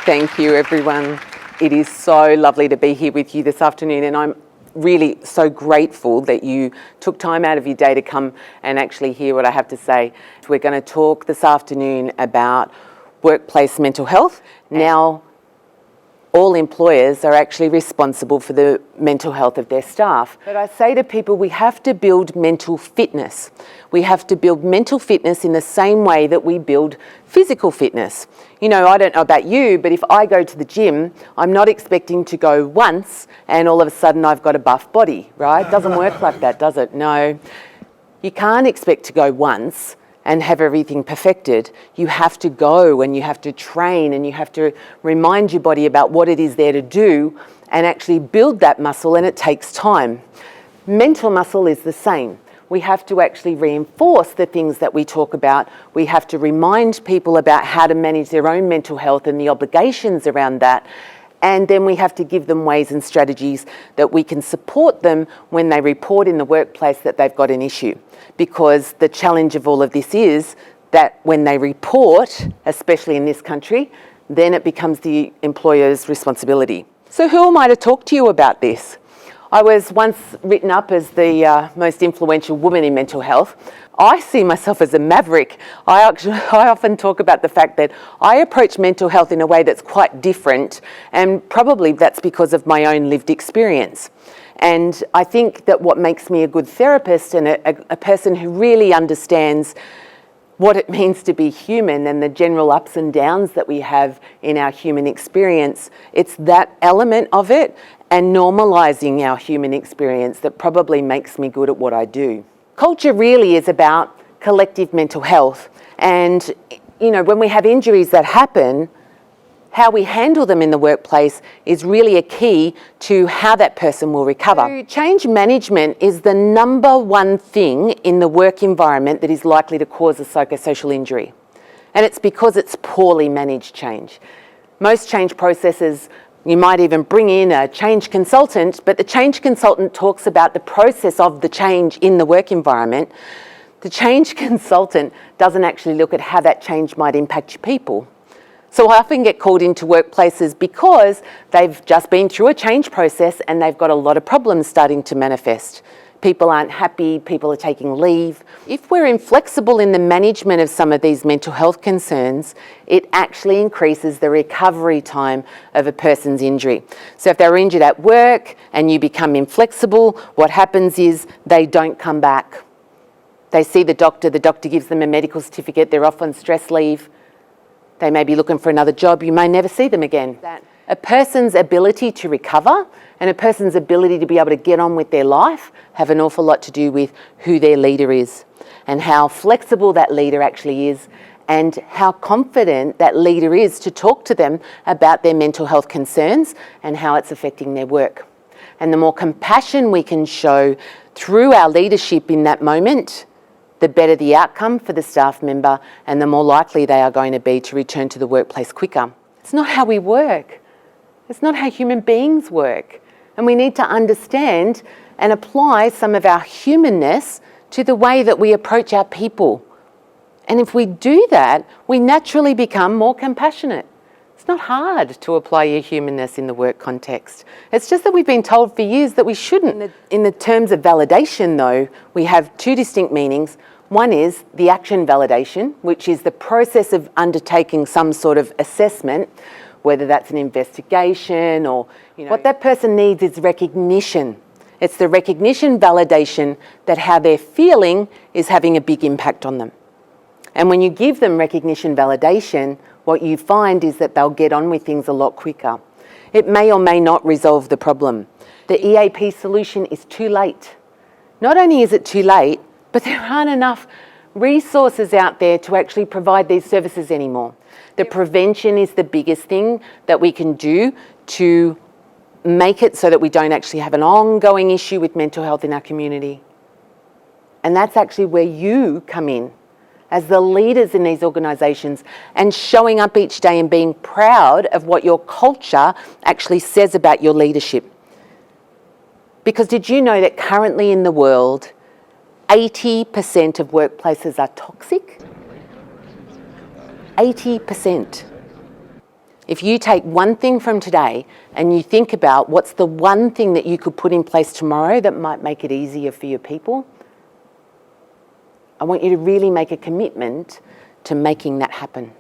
Thank you, everyone. It is so lovely to be here with you this afternoon, and I'm really so grateful that you took time out of your day to come and actually hear what I have to say. We're going to talk this afternoon about workplace mental health. Now, all employers are actually responsible for the mental health of their staff. But I say to people, we have to build mental fitness. We have to build mental fitness in the same way that we build physical fitness. You know, I don't know about you, but if I go to the gym, I'm not expecting to go once and all of a sudden I've got a buff body, right? It doesn't work like that, does it? No. You can't expect to go once and have everything perfected. You have to go and you have to train and you have to remind your body about what it is there to do and actually build that muscle, and it takes time. Mental muscle is the same. We have to actually reinforce the things that we talk about. We have to remind people about how to manage their own mental health and the obligations around that. And then we have to give them ways and strategies that we can support them when they report in the workplace that they've got an issue. Because the challenge of all of this is that when they report, especially in this country, then it becomes the employer's responsibility. So who am I to talk to you about this? I was once written up as the most influential woman in mental health. I see myself as a maverick. I often talk about the fact that I approach mental health in a way that's quite different, and probably that's because of my own lived experience. And I think that what makes me a good therapist and a person who really understands what it means to be human and the general ups and downs that we have in our human experience, it's that element of it and normalising our human experience that probably makes me good at what I do. Culture really is about collective mental health, and you know, when we have injuries that happen, how we handle them in the workplace is really a key to how that person will recover. So change management is the number one thing in the work environment that is likely to cause a psychosocial injury. And it's because it's poorly managed change. Most change processes, you might even bring in a change consultant, but the change consultant talks about the process of the change in the work environment. The change consultant doesn't actually look at how that change might impact your people. So I often get called into workplaces because they've just been through a change process and they've got a lot of problems starting to manifest. People aren't happy, people are taking leave. If we're inflexible in the management of some of these mental health concerns, it actually increases the recovery time of a person's injury. So if they're injured at work and you become inflexible, what happens is they don't come back. They see the doctor gives them a medical certificate, they're off on stress leave. They may be looking for another job, you may never see them again. A person's ability to recover and a person's ability to be able to get on with their life have an awful lot to do with who their leader is and how flexible that leader actually is and how confident that leader is to talk to them about their mental health concerns and how it's affecting their work. And the more compassion we can show through our leadership in that moment, the better the outcome for the staff member and the more likely they are going to be to return to the workplace quicker. It's not how we work. It's not how human beings work. And we need to understand and apply some of our humanness to the way that we approach our people. And if we do that, we naturally become more compassionate. It's not hard to apply your humanness in the work context. It's just that we've been told for years that we shouldn't. In the terms of validation, though, we have two distinct meanings. One is the action validation, which is the process of undertaking some sort of assessment, whether that's an investigation or, what that person needs is recognition. It's the recognition validation that how they're feeling is having a big impact on them. And when you give them recognition validation, what you find is that they'll get on with things a lot quicker. It may or may not resolve the problem. The EAP solution is too late. Not only is it too late, but there aren't enough resources out there to actually provide these services anymore. The prevention is the biggest thing that we can do to make it so that we don't actually have an ongoing issue with mental health in our community. And that's actually where you come in as the leaders in these organisations and showing up each day and being proud of what your culture actually says about your leadership. Because did you know that currently in the world, 80% of workplaces are toxic? 80%. If you take one thing from today and you think about what's the one thing that you could put in place tomorrow that might make it easier for your people, I want you to really make a commitment to making that happen.